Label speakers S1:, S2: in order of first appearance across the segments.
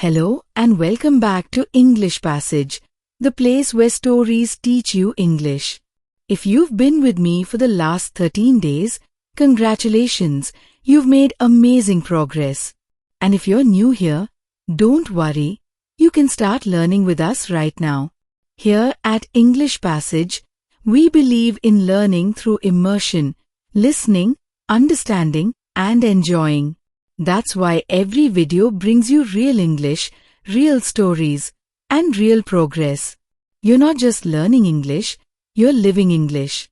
S1: Hello and welcome back to English Passage, the place where stories teach you English. If you've been with me for the last 13 days, congratulations, you've made amazing progress. And if you're new here, don't worry, you can start learning with us right now. Here at English Passage, we believe in learning through immersion, listening, understanding, and enjoying. That's why every video brings you real English, real stories, and real progress. You're not just learning English, you're living English.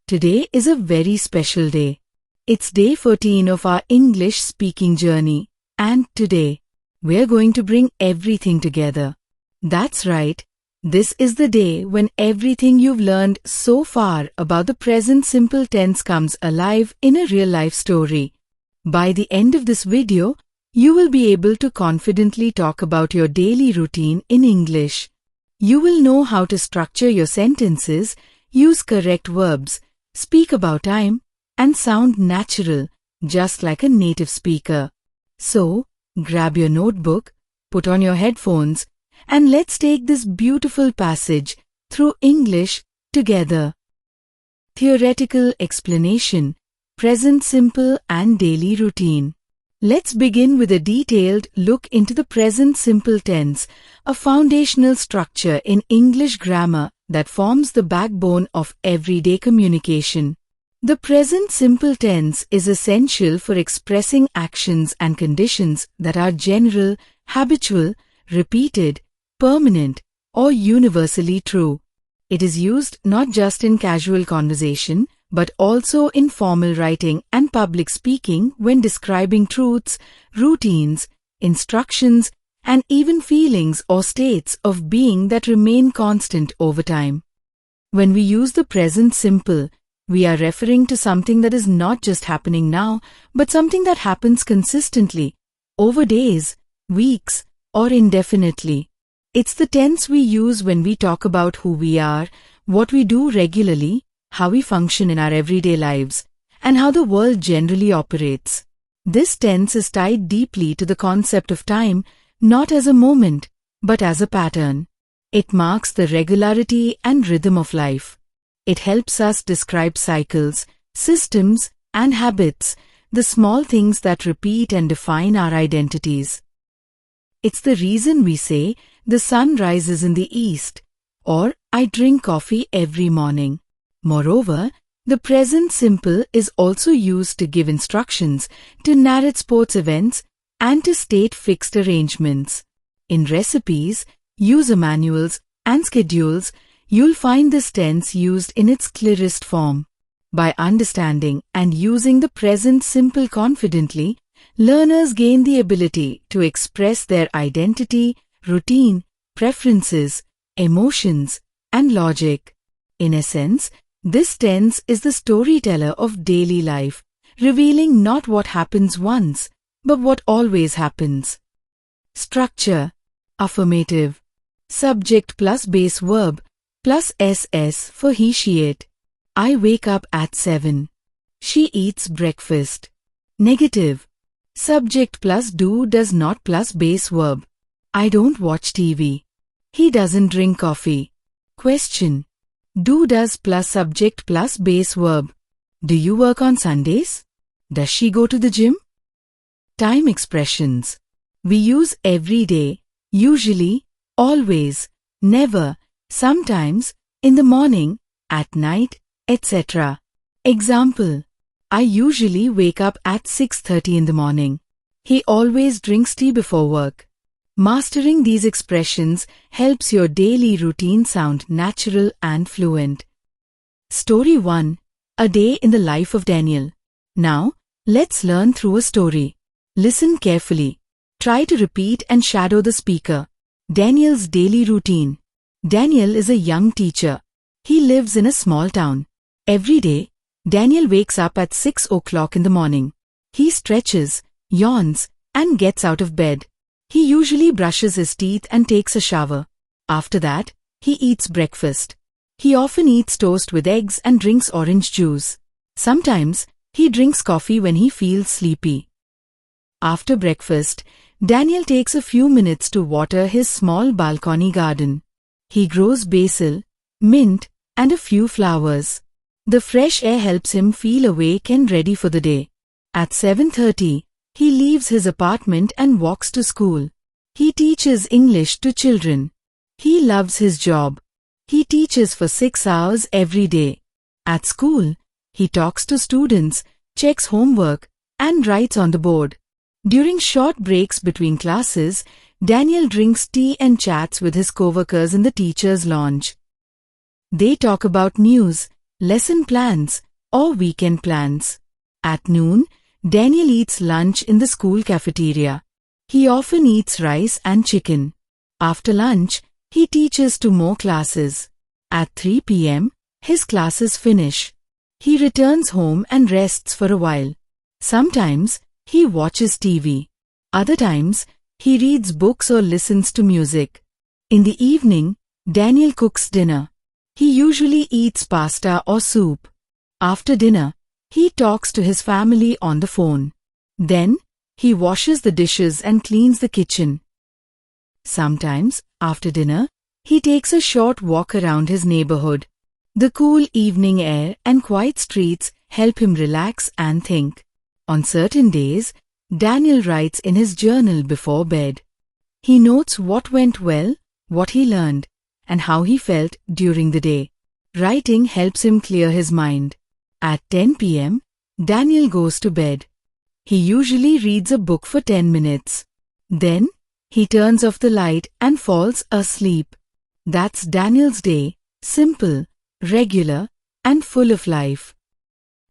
S1: Today is a very special day. It's day 14 of our English speaking journey, and today, we're going to bring everything together. That's right, this is the day when everything you've learned so far about the present simple tense comes alive in a real-life story. By the end of this video, you will be able to confidently talk about your daily routine in English. You will know how to structure your sentences, use correct verbs, speak about time, and sound natural, just like a native speaker. So, grab your notebook, put on your headphones, and let's take this beautiful passage through English together. Theoretical explanation. Present simple and daily routine. Let's begin with a detailed look into the present simple tense, a foundational structure in English grammar that forms the backbone of everyday communication. The present simple tense is essential for expressing actions and conditions that are general, habitual, repeated, permanent, or universally true. It is used not just in casual conversation, but also in formal writing and public speaking when describing truths, routines, instructions, and even feelings or states of being that remain constant over time. When we use the present simple, we are referring to something that is not just happening now, but something that happens consistently, over days, weeks, or indefinitely. It's the tense we use when we talk about who we are, what we do regularly, how we function in our everyday lives, and how the world generally operates. This tense is tied deeply to the concept of time, not as a moment, but as a pattern. It marks the regularity and rhythm of life. It helps us describe cycles, systems, and habits, the small things that repeat and define our identities. It's the reason we say, the sun rises in the east, or I drink coffee every morning. Moreover, the present simple is also used to give instructions, to narrate sports events, and to state fixed arrangements. In recipes, user manuals, and schedules, you'll find this tense used in its clearest form. By understanding and using the present simple confidently, learners gain the ability to express their identity, routine, preferences, emotions, and logic. In essence, this tense is the storyteller of daily life, revealing not what happens once, but what always happens. Structure. Affirmative. Subject plus base verb plus SS for he, she, it. I wake up at 7. She eats breakfast. Negative. Subject plus do does not plus base verb. I don't watch TV. He doesn't drink coffee. Question. Do does plus subject plus base verb. Do you work on Sundays? Does she go to the gym? Time expressions. We use every day, usually, always, never, sometimes, in the morning, at night, etc. Example. I usually wake up at 6:30 in the morning. He always drinks tea before work. Mastering these expressions helps your daily routine sound natural and fluent. Story 1. A Day in the Life of Daniel. Now, let's learn through a story. Listen carefully. Try to repeat and shadow the speaker. Daniel's daily routine. Daniel is a young teacher. He lives in a small town. Every day, Daniel wakes up at 6 o'clock in the morning. He stretches, yawns, and gets out of bed. He usually brushes his teeth and takes a shower. After that, he eats breakfast. He often eats toast with eggs and drinks orange juice. Sometimes, he drinks coffee when he feels sleepy. After breakfast, Daniel takes a few minutes to water his small balcony garden. He grows basil, mint, and a few flowers. The fresh air helps him feel awake and ready for the day. At 7:30, he leaves his apartment and walks to school. He teaches English to children. He loves his job. He teaches for 6 hours every day. At school, he talks to students, checks homework, and writes on the board. During short breaks between classes, Daniel drinks tea and chats with his coworkers in the teacher's lounge. They talk about news, lesson plans, or weekend plans. At noon, Daniel eats lunch in the school cafeteria. He often eats rice and chicken. After lunch, he teaches 2 more classes. At 3 p.m., his classes finish. He returns home and rests for a while. Sometimes, he watches TV. Other times, he reads books or listens to music. In the evening, Daniel cooks dinner. He usually eats pasta or soup. After dinner, he talks to his family on the phone. Then, he washes the dishes and cleans the kitchen. Sometimes, after dinner, he takes a short walk around his neighborhood. The cool evening air and quiet streets help him relax and think. On certain days, Daniel writes in his journal before bed. He notes what went well, what he learned, and how he felt during the day. Writing helps him clear his mind. At 10 p.m., Daniel goes to bed. He usually reads a book for 10 minutes. Then, he turns off the light and falls asleep. That's Daniel's day, simple, regular, and full of life.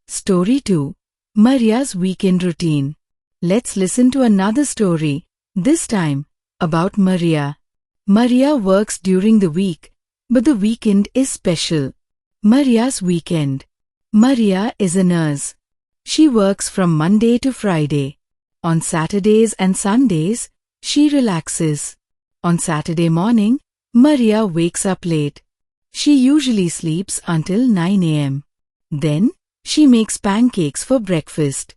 S1: Story 2. Maria's Weekend Routine. Let's listen to another story, this time, about Maria. Maria works during the week, but the weekend is special. Maria's Weekend. Maria is a nurse. She works from Monday to Friday. On Saturdays and Sundays, she relaxes. On Saturday morning, Maria wakes up late. She usually sleeps until 9 a.m. Then, she makes pancakes for breakfast.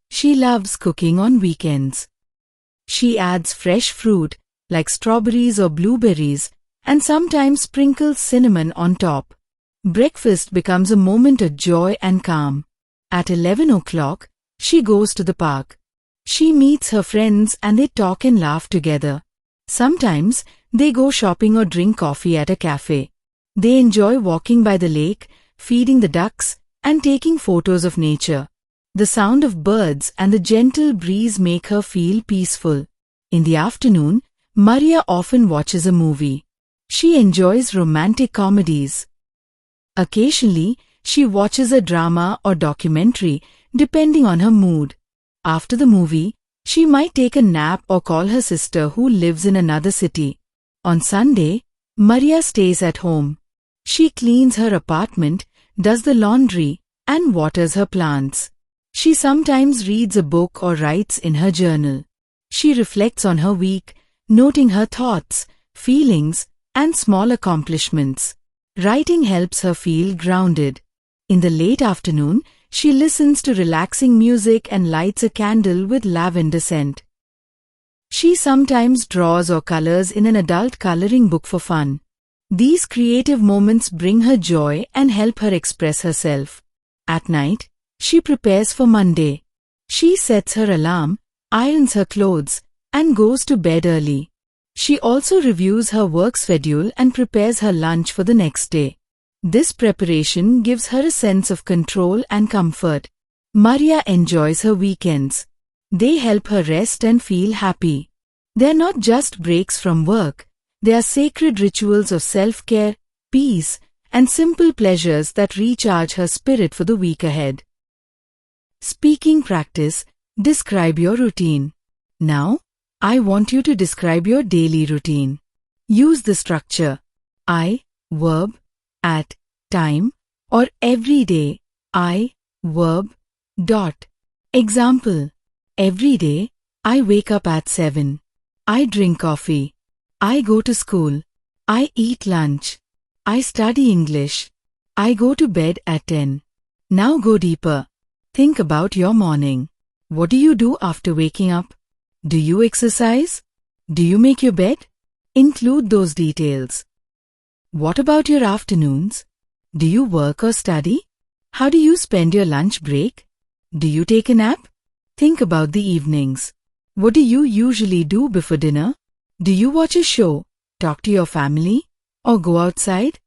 S1: She loves cooking on weekends. She adds fresh fruit, like strawberries or blueberries, and sometimes sprinkles cinnamon on top. Breakfast becomes a moment of joy and calm. At 11 o'clock, she goes to the park. She meets her friends and they talk and laugh together. Sometimes, they go shopping or drink coffee at a cafe. They enjoy walking by the lake, feeding the ducks, and taking photos of nature. The sound of birds and the gentle breeze make her feel peaceful. In the afternoon, Maria often watches a movie. She enjoys romantic comedies. Occasionally, she watches a drama or documentary, depending on her mood. After the movie, she might take a nap or call her sister who lives in another city. On Sunday, Maria stays at home. She cleans her apartment, does the laundry, and waters her plants. She sometimes reads a book or writes in her journal. She reflects on her week, noting her thoughts, feelings, and small accomplishments. Writing helps her feel grounded. In the late afternoon, she listens to relaxing music and lights a candle with lavender scent. She sometimes draws or colors in an adult coloring book for fun. These creative moments bring her joy and help her express herself. At night, she prepares for Monday. She sets her alarm, irons her clothes, and goes to bed early. She also reviews her work schedule and prepares her lunch for the next day. This preparation gives her a sense of control and comfort. Maria enjoys her weekends. They help her rest and feel happy. They are not just breaks from work. They are sacred rituals of self-care, peace, and simple pleasures that recharge her spirit for the week ahead. Speaking practice. Describe your routine. Now, I want you to describe your daily routine. Use the structure I, verb, at, time, or every day, I, verb, dot. Example. Every day, I wake up at 7. I drink coffee. I go to school. I eat lunch. I study English. I go to bed at 10. Now go deeper. Think about your morning. What do you do after waking up? Do you exercise? Do you make your bed? Include those details. What about your afternoons? Do you work or study? How do you spend your lunch break? Do you take a nap? Think about the evenings. What do you usually do before dinner? Do you watch a show, talk to your family, or go outside?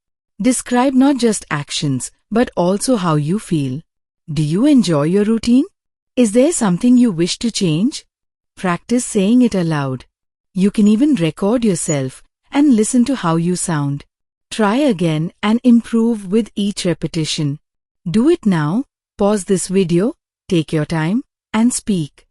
S1: Describe not just actions, but also how you feel. Do you enjoy your routine? Is there something you wish to change? Practice saying it aloud. You can even record yourself and listen to how you sound. Try again and improve with each repetition. Do it now, pause this video, take your time, and speak.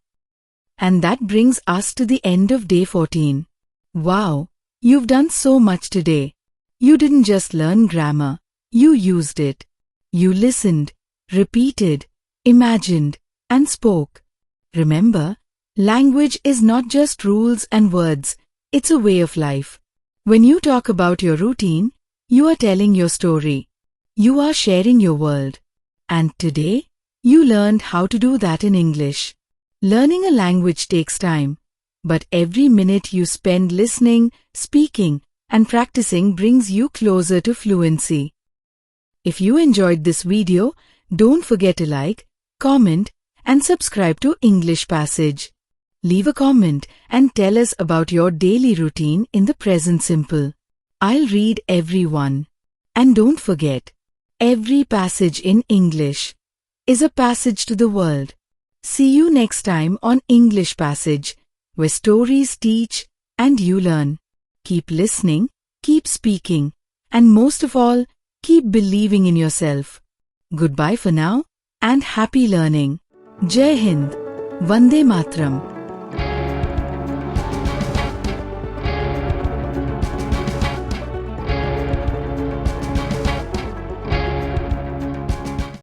S1: And that brings us to the end of day 14. Wow, you've done so much today. You didn't just learn grammar, you used it. You listened, repeated, imagined, and spoke. Remember, language is not just rules and words, it's a way of life. When you talk about your routine, you are telling your story. You are sharing your world. And today, you learned how to do that in English. Learning a language takes time, but every minute you spend listening, speaking, and practicing brings you closer to fluency. If you enjoyed this video, don't forget to like, comment, and subscribe to English Passage. Leave a comment and tell us about your daily routine in the present simple. I'll read every one. And don't forget, every passage in English is a passage to the world. See you next time on English Passage, where stories teach and you learn. Keep listening, keep speaking, and most of all, keep believing in yourself. Goodbye for now, and happy learning. Jai Hind, Vande Matram.